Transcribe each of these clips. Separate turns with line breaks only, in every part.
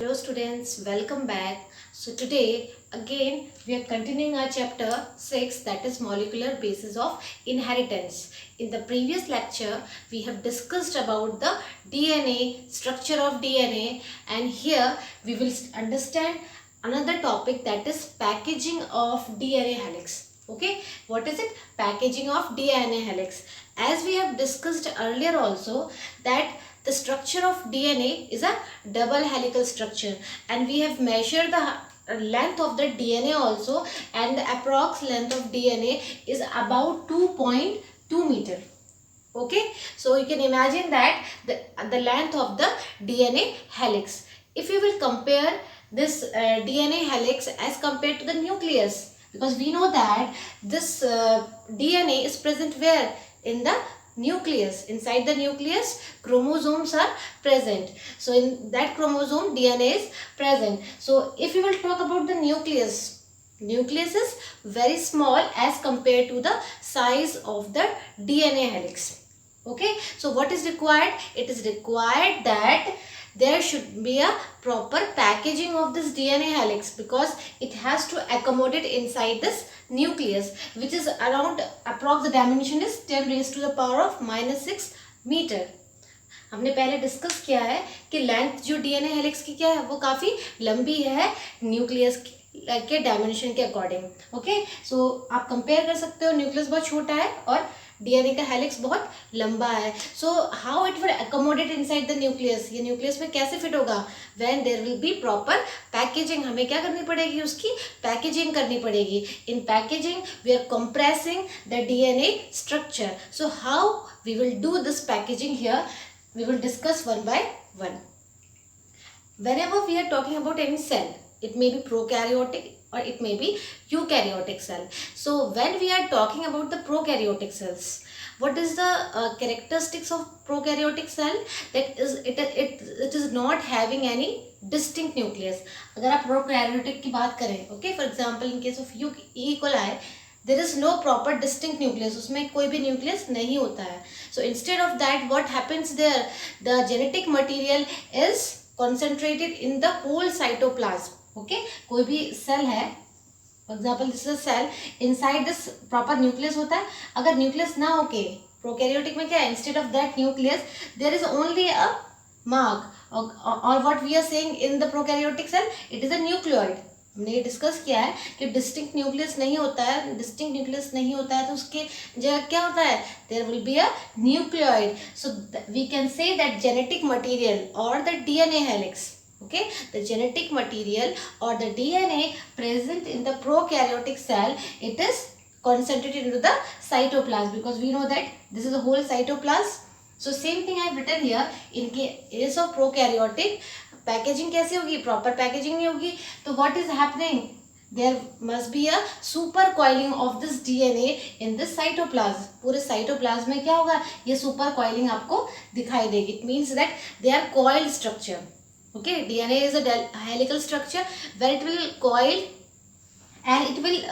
Hello students, welcome back. So today again we are continuing our chapter 6, that is molecular basis of inheritance. In the previous lecture we have discussed about the DNA, structure of DNA, and here we will understand another topic, that is packaging of DNA helix. Okay, what is it? Packaging of DNA helix. As we have discussed earlier also that the structure of DNA is a double helical structure, and we have measured the length of the DNA also, and the approx length of DNA is about 2.2 meter. Okay, so you can imagine that the length of the DNA helix. If you will compare this DNA helix as compared to the nucleus, because we know that this DNA is present where? In the nucleus. Inside the nucleus chromosomes are present, so in that chromosome DNA is present. So if you will talk about the nucleus, nucleus is very small as compared to the size of the DNA helix. Okay, so what is required? It is required that there should be a proper packaging of this DNA helix, because it has to accommodate inside this nucleus, which is around approx the dimension is 10 raised to the power of -6 metre. हमने पहले discuss किया है कि length जो DNA helix की क्या है, वो काफ़ी लंबी है न्यूक्लियस के डायमेंशन के अकॉर्डिंग. ओके, सो आप कंपेयर कर सकते हो, न्यूक्लियस बहुत छोटा है और डीएनए का हेलिक्स बहुत लंबा है. So how it will accommodate inside the nucleus, ये न्यूक्लियस में कैसे फिट होगा? When there will be proper packaging. हमें क्या करनी पड़ेगी? उसकी पैकेजिंग करनी पड़ेगी. In packaging we are compressing the DNA structure. So how we will do this packaging here, we will discuss one by one. Whenever we are talking about any cell, it may be prokaryotic or it may be eukaryotic cell. So when we are talking about the prokaryotic cells, what is the characteristics of prokaryotic cell? That is it is not having any distinct nucleus. अगर आप prokaryotic की बात करें, okay, for example in case of E. coli, there is no proper distinct nucleus, उसमें कोई भी nucleus नहीं होता है. So instead of that, what happens there? The genetic material is concentrated in the whole cytoplasm. Okay, कोई भी cell है, for example this is a cell, inside this proper nucleus होता है. अगर nucleus ना होके, prokaryotic में क्या है? Instead of that nucleus there is only a mark, or what we are saying in the prokaryotic cell, it is a nucleoid. हमने ये डिस्कस किया है कि डिस्टिंक्ट न्यूक्लियस नहीं होता है. डिस्टिंक्ट न्यूक्लियस नहीं होता है तो उसके जगह क्या होता है? There will be a nucleoid. So we can say that genetic material और the DNA helix, okay, the genetic material or the DNA present in the prokaryotic cell, it is concentrated into the cytoplasm, because we know that this is the whole cytoplasm. So same thing I have written here. In case of prokaryotic, packaging कैसे होगी? Proper packaging नहीं होगी. तो what is happening? There must be a super coiling of this DNA in this cytoplasm. पूरे cytoplasm में क्या होगा? ये सुपर कॉइलिंग आपको दिखाई देगी. It means that they are coiled structure. Okay, DNA is a helical structure where it will coil and it will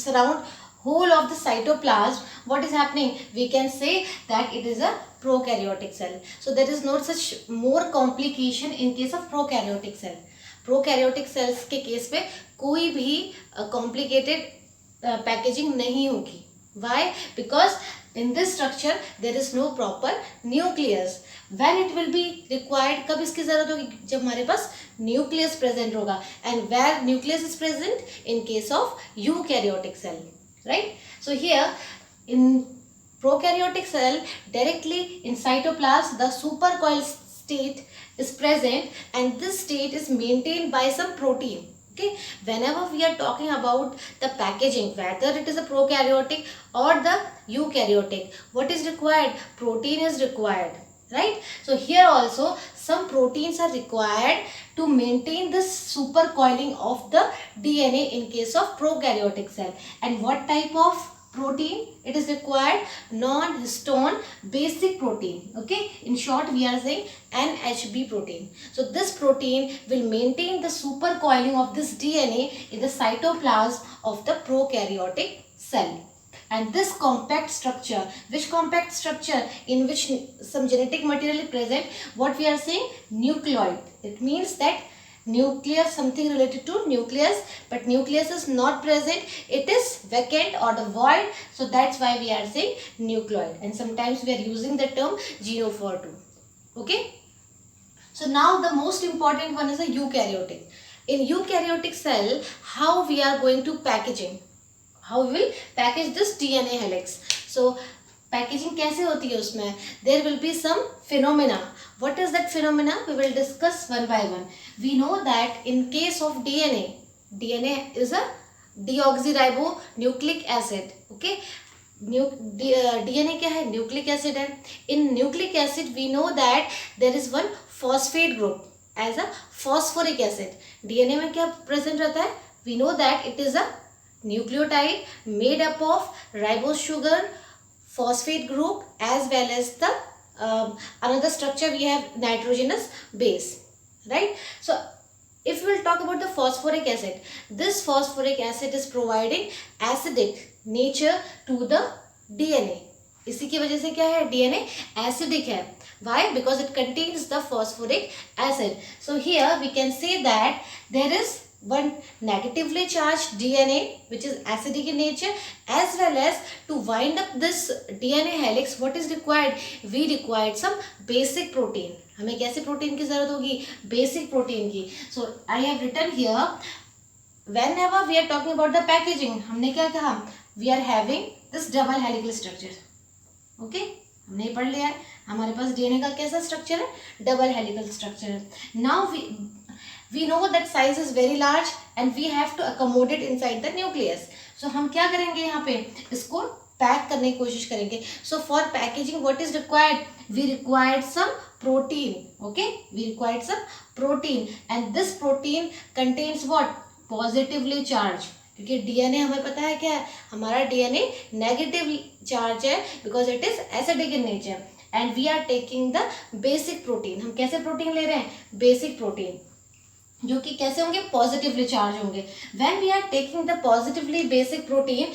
surround whole of the cytoplasm. What is happening? We can say that it is a prokaryotic cell. So there is no such more complication in case of prokaryotic cell. Prokaryotic cells के case में कोई भी complicated packaging नहीं होगी. Why? Because in this structure there is no proper nucleus. When it will be required, कब इसकी जरूरत होगी? जब हमारे पास nucleus present होगा. And where nucleus is present? In case of eukaryotic cell, right? So here in prokaryotic cell, directly in cytoplasm the supercoiled state is present, and this state is maintained by some protein. Okay, whenever we are talking about the packaging, whether it is a prokaryotic or the eukaryotic, what is required? Protein is required, right? So here also some proteins are required to maintain this supercoiling of the DNA in case of prokaryotic cell. And what type of protein it is required? Non-histone basic protein. Okay, in short we are saying NHB protein. So this protein will maintain the supercoiling of this DNA in the cytoplasm of the prokaryotic cell. And this compact structure, which compact structure? In which some genetic material is present, what we are saying? Nucleoid. It means that nucleus, something related to nucleus, but nucleus is not present, it is vacant or the void, so that's why we are saying nucleoid, and sometimes we are using the term genophore too. Okay, so now the most important one is a eukaryotic. In eukaryotic cell, how we are going to packaging, how we will package this DNA helix. So packaging कैसे होती है उसमें, there will be some phenomena. What is that phenomena, we will discuss one by one. We know that in case of DNA is a deoxyribo nucleic acid. Okay, DNA क्या है, nucleic acid है. In nucleic acid we know that there is one phosphate group as a phosphoric acid. DNA में क्या present रहता है, we know that it is a nucleotide made up of ribose sugar, phosphate group, as well as the another structure we have nitrogenous base, right? So if we will talk about the phosphoric acid, this phosphoric acid is providing acidic nature to the DNA. इसी की वजह से क्या है, DNA acidic है. Why? Because it contains the phosphoric acid. So here we can say that there is one negatively charged DNA which is acidic in nature, as well as to wind up this DNA helix what is required, we required some basic protein. हमें कैसे protein की जरूरत होगी, basic protein की. So I have written here, whenever we are talking about the packaging, हमने क्या कहा, we are having this double helical structure. Okay, हमने पढ़ लिया है हमारे पास डीएनए का कैसा स्ट्रक्चर है, डबल हेलिकल स्ट्रक्चर है. Now we know that size is very large and we have to accommodate inside the nucleus. So हम क्या करेंगे, यहाँ पे इसको पैक करने की कोशिश करेंगे. So for packaging what is required, we required some protein. Okay, we required some protein, and this protein contains what, positively charged. क्योंकि डीएनए हमें पता है क्या है, हमारा डीएनए नेगेटिव चार्ज है because it is acidic in nature, and we are taking the basic protein. हम कैसे प्रोटीन ले रहे हैं, बेसिक प्रोटीन, जो कि कैसे होंगे, पॉजिटिवली चार्ज होंगे. When we are taking the positively basic protein,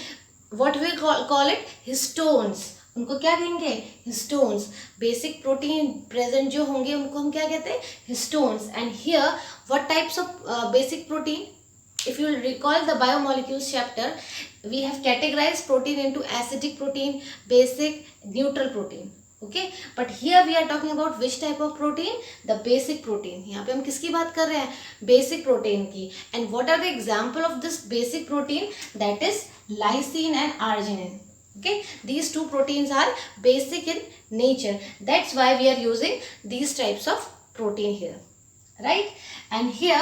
what we call it, histones. उनको क्या कहेंगे, हिस्टोन्स. बेसिक प्रोटीन प्रेजेंट जो होंगे उनको हम क्या कहते हैं, histones. And here what types of basic protein, if you will recall the biomolecules chapter, we have categorized protein into acidic protein, basic, neutral protein. Okay, but here we are talking about which type of protein, the basic protein. यहाँ पे हम किसकी बात कर रहे हैं, basic protein की. And what are the example of this basic protein, that is lysine and arginine. Okay, these two proteins are basic in nature, that's why we are using these types of protein here, right? And here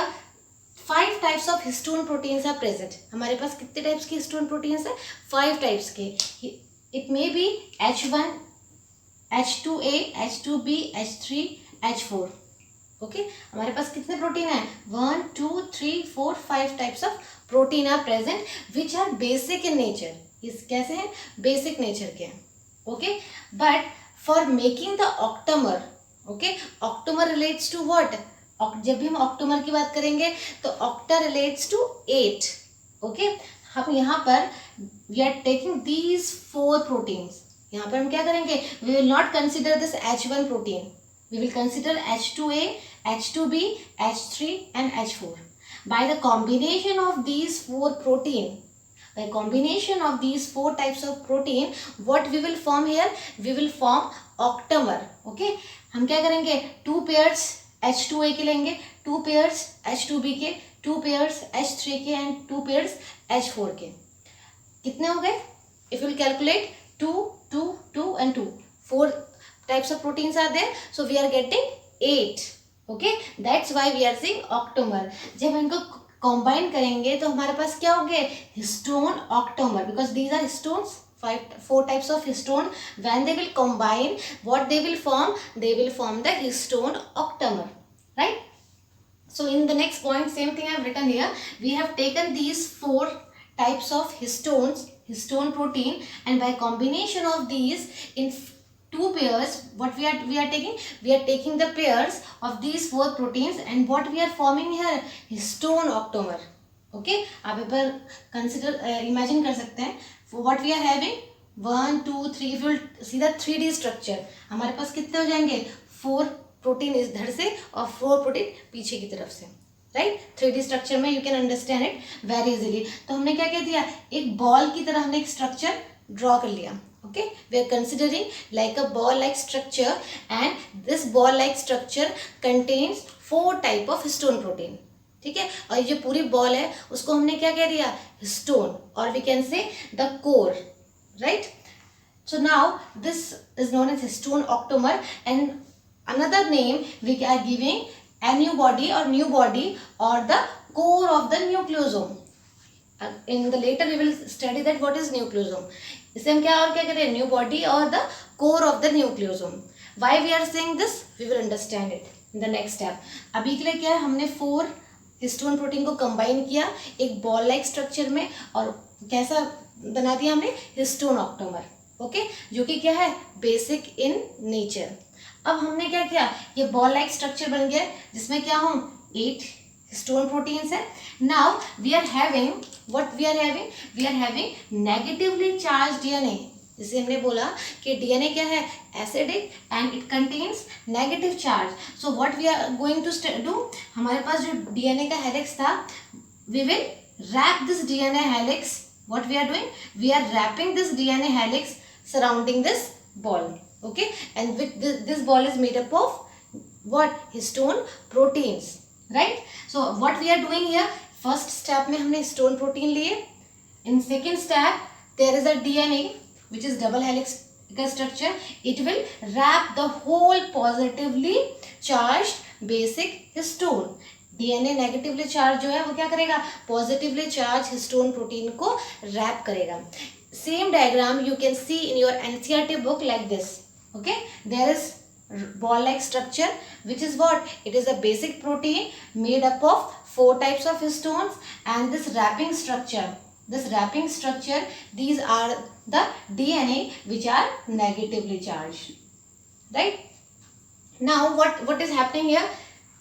5 types of histone proteins are present. हमारे पास कितने types के histone proteins है, 5 types के. It may be H1, H2A, H2B, H3, H4. Okay, हमारे पास कितने protein है, 1, 2, 3, 4, 5 types of protein are present which are basic in nature. इस कैसे हैं, बेसिक नेचर के. Okay, but for making the octamer, okay, octamer relates to what, जब भी हम ऑक्टोमर की बात करेंगे तो ऑक्टा रिलेट्स टू 8. ओके, हम यहाँ पर we are taking these 4 proteins. यहाँ पर हम क्या करेंगे, we will not consider this H1 protein, we will consider H2A, H2B, H3 and H4. By the combination of these 4 protein, by combination of these 4 types of protein, what we will form here, we will form octamer. Okay, हम क्या करेंगे, 2 pairs H2A के लेंगे, 2 pairs H2B के, 2 pairs H3 के and 2 pairs H4 के. कितने हो गए, if you will calculate 2, 2, 2 and 2, 4 types of proteins are there, so we are getting 8. Okay, that's why we are saying octamer. जब हम इनको combine करेंगे तो हमारे पास क्या होंगे, histone octamer, because these are histones, 4 types of histone. When they will combine, what they will form, they will form the histone octamer, right? So in the next point, same thing I have written here, we have taken these 4 types of histones, histone protein, and by combination of these in 2 pairs, what we are taking the pairs of these 4 proteins, and what we are forming here, histone octamer. Okay, आप एक बार consider, imagine कर सकते हैं. For what we are having, 1, 2, 3, if you will see the 3D structure, हमारे पास कितने हो जाएंगे, 4 protein इधर से और 4 प्रोटीन पीछे की तरफ से, राइट। 3D स्ट्रक्चर में you can understand it very easily. तो हमने क्या कह दिया, एक बॉल की तरह हमने एक स्ट्रक्चर ड्रॉ कर लिया। Okay, we are considering like a ball like structure and this ball like structure contains 4 type of histone protein. ठीक है, और ये पूरी बॉल है उसको हमने क्या कह दिया, हिस्टोन, और we can say the core, right. So now this is known as histone octamer, and another name we are giving antibody or new body or the core of the nucleosome. In the later we will study that what is nucleosome. इसे हम क्या और क्या करें, new body और the core of the nucleosome. Why we are saying this, we will understand it in the next step. अभी के लिए क्या है, हमने 4 हिस्टोन प्रोटीन को कंबाइन किया एक बॉल लाइक स्ट्रक्चर में, और कैसा बना दिया हमने, हिस्टोन ऑक्टोमर. ओके, जो कि क्या है, बेसिक इन नेचर. अब हमने क्या किया, ये बॉल लाइक स्ट्रक्चर बन गया जिसमें क्या हूँ 8 हिस्टोन प्रोटीन्स है. Now we are having what we are having, we are having negatively charge DNA. जिसे हमने बोला कि डीएनए क्या है, acidic and it contains negative charge. So what we are going to do, हमारे पास जो डीएनए का हेलिक्स था, we will wrap this DNA helix. What we are doing, we are wrapping this DNA helix surrounding this ball. Okay, and with this ball is made up of what, histone proteins, right. So what we are doing here, first step में हमने histone protein लिए. In second step there is a DNA which is double helix structure. It will wrap the whole positively charged basic histone. DNA negatively charge जो है वो क्या करेगा, positively charge histone protein को rap करेगा. Same diagram you can see in your NCERT book like this. Okay, there is ball like structure which is what, it is a basic protein made up of 4 types of histones, and this wrapping structure, these are the DNA which are negatively charged, right. Now what is happening here,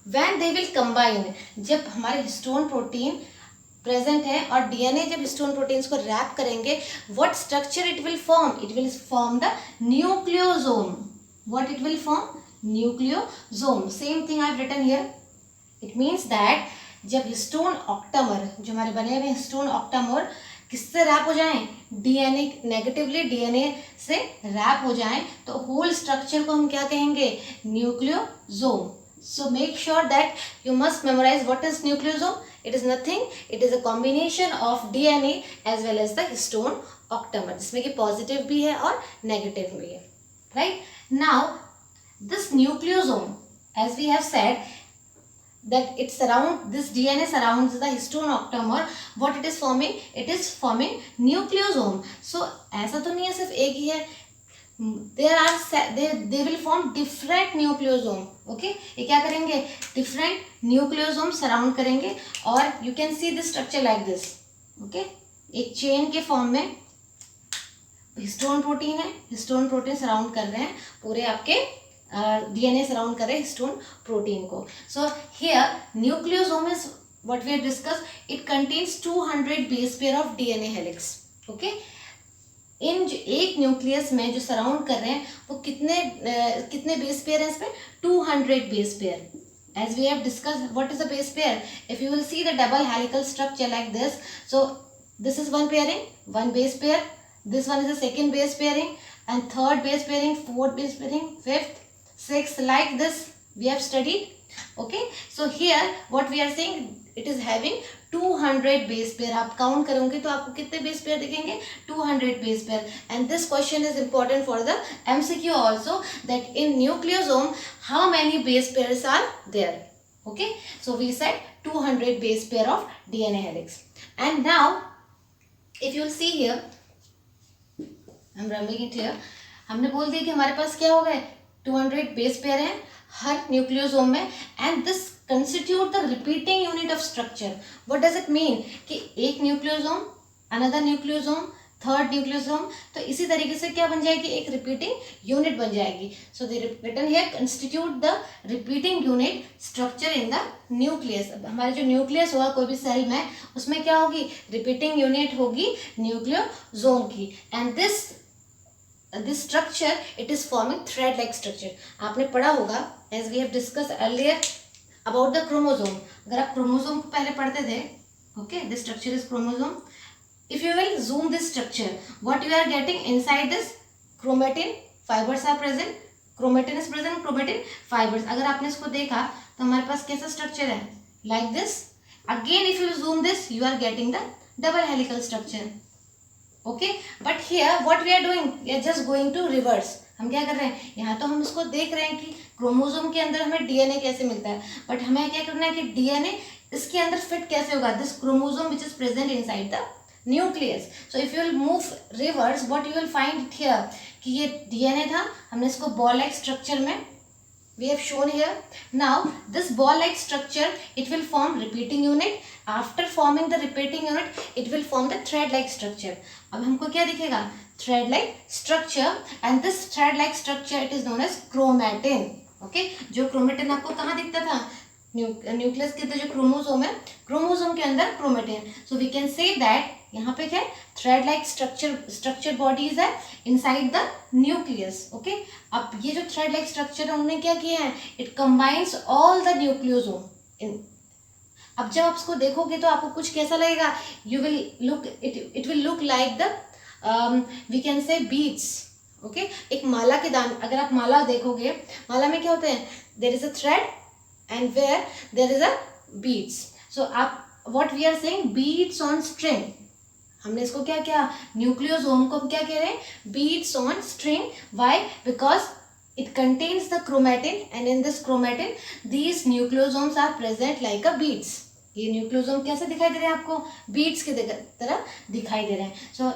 when they will combine, जब हमारे histone protein present है और DNA जब histone proteins को wrap करेंगे, what structure it will form, it will form the nucleosome. What it will form, nucleosome. Same thing I have written here. It means that जब histone octamer, जो हमारे बने हुए हिस्टोन ऑक्टामर किससे rap हो जाएं, डीएनए नेगेटिवली डीएनए से rap हो जाएं, तो होल स्ट्रक्चर को हम क्या कहेंगे, nucleosome. So make sure that you must memorize what is nucleosome. It is nothing. It is a combination of DNA as well as the histone octamer, जिसमें कि positive भी है और negative भी है, right? Now this nucleosome, as we have said, that it surrounds, this DNA surrounds the histone octamer. What it is forming? It is forming nucleosome. So ऐसा तो नहीं है सिर्फ एक ही है. They will form different nucleosome. Okay, ये क्या करेंगे, different nucleosome surround करेंगे, और you can see this structure like this. Okay, एक chain के form में histone protein है, histone protein surround कर रहे हैं पूरे आपके DNA surround कर रहे हैं histone protein को. So here nucleosome is what we have discussed. It contains 200 base pair of DNA helix. Okay, इन जो एक न्यूक्लियस में जो सराउंड कर रहे हैं वो कितने बेस पेयर हैं इसमें, 200 base pair. As we have discussed what is the base pair, if you will see the double helical structure like this, so this is one pairing, one base pair, this one is the second base pairing, and third base pairing, fourth base pairing, fifth, sixth, like this we have studied. Okay, so here what we are saying, it is having 200 base pair. आप count करोगे तो आपको कितने base pair दिखेंगे, 200 base pair. And this question is important for the MCQ also, that in nucleosome how many base pairs are there. Okay, so we said 200 base pair of DNA helix. And now if you will see here, I'm rubbing it here, हमने बोल दिया कि हमारे पास क्या हो गए, 200 base pair हैं हर nucleosome में, and this constitute the repeating unit of structure. What does it mean, कि एक nucleosome, another nucleosome, third nucleosome, तो इसी तरीके से क्या बन जाएगी, एक रिपीटिंग यूनिट बन जाएगी. So they written here constitute the repeating unit structure in the nucleus. हमारे जो न्यूक्लियस होगा कोई भी सेल में, उसमें क्या होगी, रिपीटिंग यूनिट होगी न्यूक्लियोसोम की. And this structure, it is forming thread like structure. आपने पढ़ा होगा, as we have discussed earlier about the chromosome, अगर आप क्रोमोसोम को पहले पढ़ते थे, okay, this structure is chromosome. If you will zoom this structure, what you are getting inside this chromatin fibers are present. Chromatin is present, chromatin fibers. अगर आपने इसको देखा तो हमारे पास कैसा स्ट्रक्चर है, like this. Again if you zoom this, you are getting the double helical structure. Okay, but here what we are doing, we are just going to reverse. हम क्या कर रहे हैं, यहाँ तो हम इसको देख रहे हैं कि क्रोमोसोम के अंदर हमें डीएनए कैसे मिलता है, बट हमें क्या करना है कि डीएनए इसके अंदर फिट कैसे होगा, this chromosome which is present inside the nucleus. So if you will move reverse, what you will find here कि ये डीएनए था, हमने इसको बॉल लाइक स्ट्रक्चर में we have shown here. Now this ball like structure, it will form repeating unit. After forming the repeating unit, it will form the thread like structure. अब हमको क्या दिखेगा, thread like structure, and this thread like structure it is known as chromatin. Okay, जो chromatin आपको कहाँ दिखता था, nucleus के अंदर जो क्रोमोसोम है, क्रोमोसोम के अंदर chromatin. So we can say that यहाँ पे क्या है, थ्रेड लाइक स्ट्रक्चर बॉडीज है इनसाइड द न्यूक्लियस. ओके, अब ये जो थ्रेड लाइक स्ट्रक्चर है उन्होंने क्या किया है, it combines all the nucleosome in. अब जब आप इसको देखोगे तो आपको कुछ कैसा लगेगा, you will look it will look like the we can say beads. Okay, एक माला के दान, अगर आप माला देखोगे, माला में क्या होते हैं, there is a thread and where there is a beads. So आप what we are saying, beads on string. हमने इसको क्या किया, न्यूक्लियोसोम को हम क्या कह रहे हैं, beads on string. Why? Because it contains the chromatin, and in this chromatin these nucleosomes are present like a beads. ये न्यूक्लियोसोम कैसे दिखाई दे रहे हैं आपको, बीड्स के तरह दिखाई दे रहे हैं. So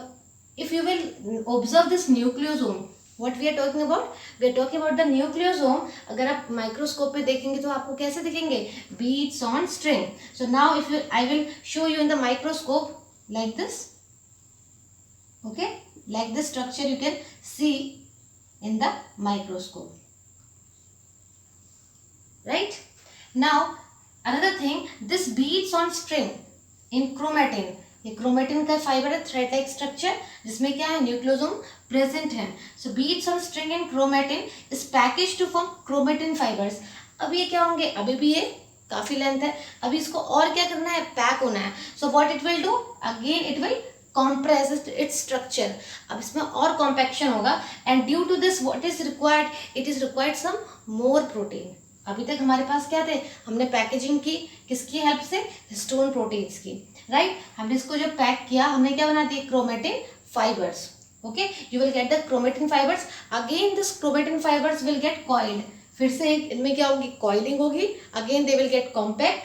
if you will observe this nucleosome, what we are talking about, we are talking about the nucleosome. अगर आप माइक्रोस्कोप पे देखेंगे तो आपको कैसे दिखेंगे, beads on string. So now if you, I will show you in the microscope like this. Okay, like this structure you can see in the microscope. Right? Now another thing, this beads on string in chromatin. ये chromatin का fibre है, thread like structure, जिसमें क्या है, nucleosome present है. So beads on string in chromatin is package to form chromatin fibres. अब ये क्या होंगे, अभी भी ये काफी लेंथ है, अभी इसको और क्या करना है, पैक होना है. So what it will do, again it will compress its structure. अब इसमें और कॉम्पैक्शन होगा, and due to this what is required, it is required some more protein. अभी तक हमारे पास क्या थे, हमने पैकेजिंग की किसकी हेल्प से, हिस्टोन प्रोटीन्स की. राइट, हमने इसको जब पैक किया, हमने क्या बना दिए, chromatin fibres. Okay, you will get the chromatin fibres. Again this chromatin fibres will get coiled. फिर से इनमें क्या होगी, कॉइलिंग होगी. Again they will get compact.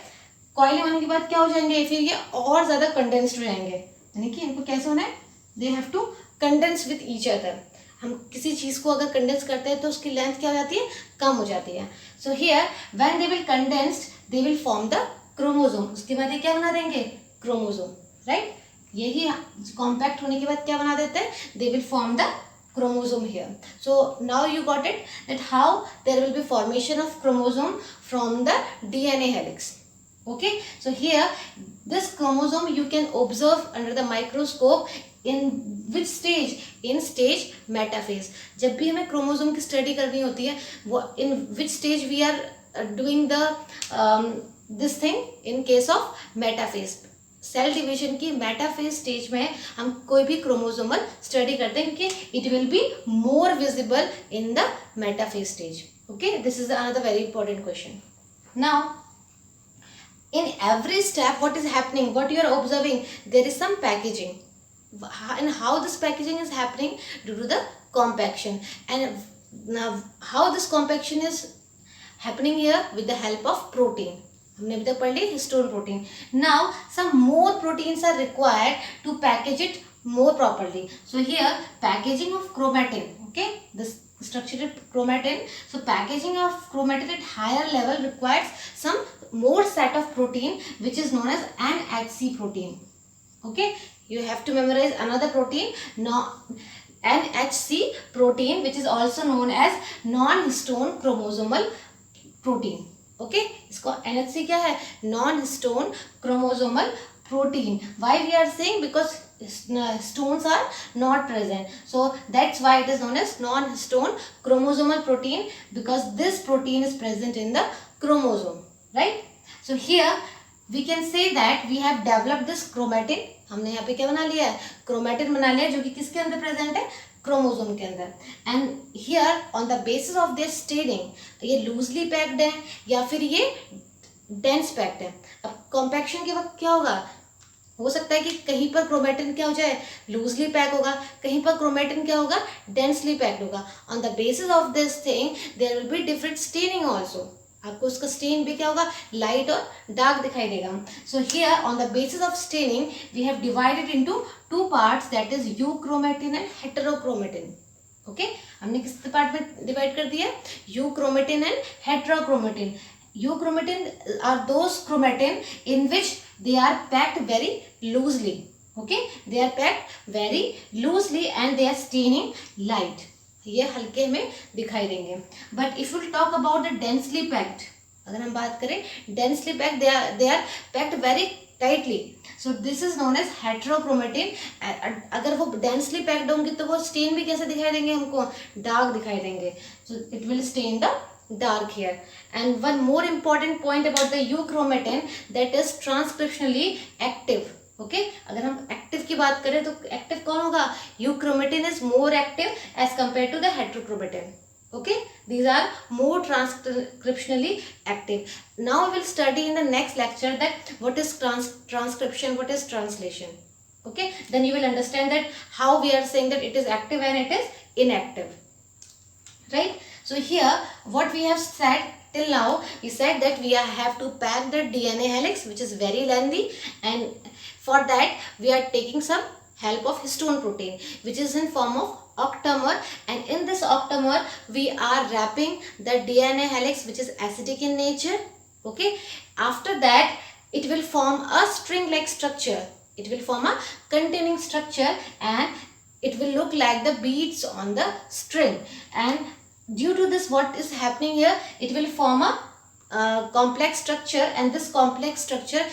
Coiling होने के बाद क्या हो जाएंगे, फिर ये और ज्यादा कंडेंस्ड हो जाएंगे. यानी कि इनको कैसे होना है, they have to condense with each other. हम किसी चीज को अगर कंडेंस करते हैं तो उसकी लेंथ क्या हो जाती है, कम हो जाती है. So here when they will condensed they will form the chromosome. उसके बाद ये क्या बना देंगे, क्रोमोसोम. राइट, यही कॉम्पैक्ट होने के बाद क्या बना देते हैं, they will form the chromosome here. So now you got it that how there will be formation of chromosome from the DNA helix. Okay, so here this chromosome you can observe under the microscope in which stage, in stage metaphase. जब भी हमें chromosome की study करनी होती है, वो in which stage we are doing the this thing in case of metaphase. Cell division की metaphase stage में हम कोई भी क्रोमोसोमल स्टडी करते हैं, क्योंकि it will be more visible in the metaphase stage. Okay, this is another very important question. Now in every step what is happening, what you are observing, there is some packaging, and how this packaging is happening due to the compaction. And now how this compaction is happening here, with the help of protein. हमने अभी तक पढ़ ली histone protein. Now some more proteins are required to package it more properly. So here packaging of chromatin, okay, this structured chromatin. So packaging of chromatin at higher level requires some more set of protein which is known as NHC protein. Okay, you have to memorize another protein, NHC protein, which is also known as non-histone chromosomal protein. Okay, इसको NHC क्या है, non-histone chromosomal protein. Why we are saying, because stones are not present, so that's why it is known as non-histone chromosomal protein, because this protein is present in the chromosome. right? So here we can say that we have developed this chromatin. हमने यहाँ पे क्या बना लिया है, chromatin बना लिया, जो कि किसके अंदर प्रेजेंट है, क्रोमोसोम के अंदर. And here on the basis of this staining, ये लूजली पैक्ड है या फिर ये डेंस पैक्ड है. अब कॉम्पैक्शन के वक्त क्या होगा, हो सकता है कि कहीं पर क्रोमेटिन क्या हो जाए, लूजली पैक होगा, कहीं पर क्रोमेटिन क्या होगा, डेंसली पैक्ड होगा. On the basis of this thing there will be different staining also. आपको उसका स्टेन भी क्या होगा, लाइट और डार्क दिखाई देगा. So here on the basis of staining we have divided into two parts, that is euchromatin and heterochromatin. Okay, हमने किस पार्ट में डिवाइड कर दिया, euchromatin and heterochromatin. Euchromatin are those chromatin in which they are packed very loosely. Okay, they are packed very loosely and they are staining light. ये हल्के में दिखाई देंगे. But if we talk about the densely packed, अगर हम बात करें densely packed, they are packed very tightly. So this is known as heterochromatin. अगर वो densely packed होंगे तो वो stain भी कैसे दिखाई देंगे हमको, dark दिखाई देंगे. So it will stain the dark here. And one more important point about the euchromatin, that is transcriptionally active. Okay, अगर हम active की बात करें तो active कौन होगा, euchromatin is more active as compared to the heterochromatin. Okay, these are more transcriptionally active. Now we will study in the next lecture that what is transcription, what is translation. Okay, then you will understand that how we are saying that it is active and it is inactive, right? So here what we have said till now, we said that we have to pack the DNA helix, which is very lengthy, and for that we are taking some help of histone protein, which is in form of octamer, and in this octamer we are wrapping the DNA helix, which is acidic in nature. Okay, after that it will form a string like structure, it will form a containing structure, and it will look like the beads on the string. And due to this, what is happening here, it will form a complex structure, and this complex structure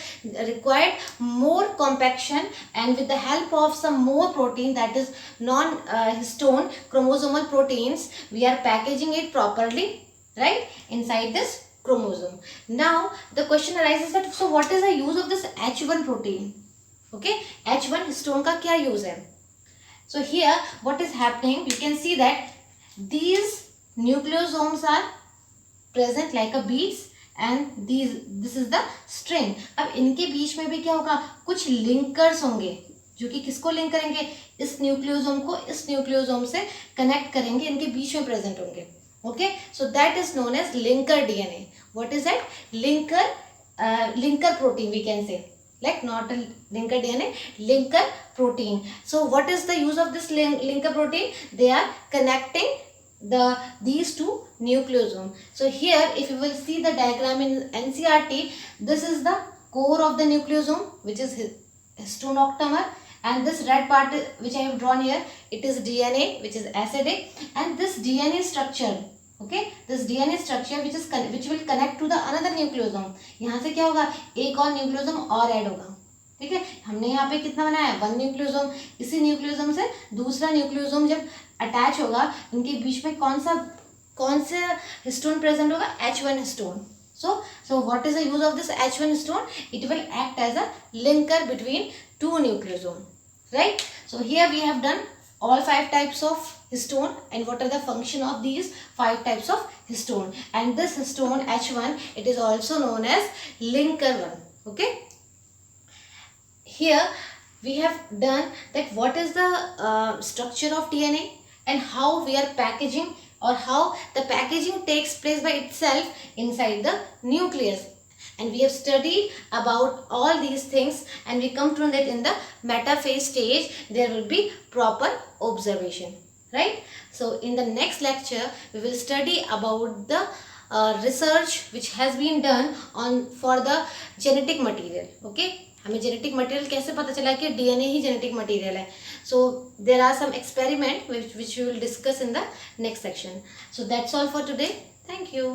required more compaction, and with the help of some more protein, that is non-histone chromosomal proteins, we are packaging it properly, right, inside this chromosome. Now the question arises that, so what is the use of this H1 protein? Okay, H1 histone का क्या use है? So here what is happening, you can see that these nucleosomes are present like a beads, and this is the string. अब इनके बीच में भी क्या होगा, कुछ linkers होंगे जो कि किसको लिंक करेंगे, इस न्यूक्लियोसोम को इस न्यूक्लियोसोम से कनेक्ट करेंगे, इनके बीच में प्रेजेंट होंगे. Okay, so that is known as linker DNA. What is that? Linker protein, we can say, like not a linker DNA, linker protein. So what is the use of this linker protein? They are connecting these two nucleosomes. So here if you will see the diagram in NCERT, this is the core of the nucleosome, which is histone octamer, and this red part which I have drawn here, it is DNA, which is acidic, and this DNA structure, okay, this DNA structure which will connect to the another nucleosome. यहाँ से क्या होगा, एक और nucleosome और add होगा. ठीक है, हमने यहाँ पे कितना बनाया है, 1 न्यूक्लियोसोम. इसी न्यूक्लियोसोम से दूसरा न्यूक्लियोसोम जब अटैच होगा, इनके बीच में कौन से हिस्टोन प्रेजेंट होगा, H1 histone. So what is the use of this H1 histone? It will act as a linker between two nucleosomes, right? So here we have done all 5 types of histone and what are the function of these 5 types of histone. And this histone H1, it is also known as linker one. Okay. Here we have done that what is the structure of DNA and how we are packaging, or how the packaging takes place by itself inside the nucleus. And we have studied about all these things, and we come to know that in the metaphase stage there will be proper observation, right? So in the next lecture we will study about the research which has been done for the genetic material. Okay, हमें genetic material कैसे पता चला कि DNA ही genetic material है. So there are some experiment which we will discuss in the next section. So that's all for today. Thank you.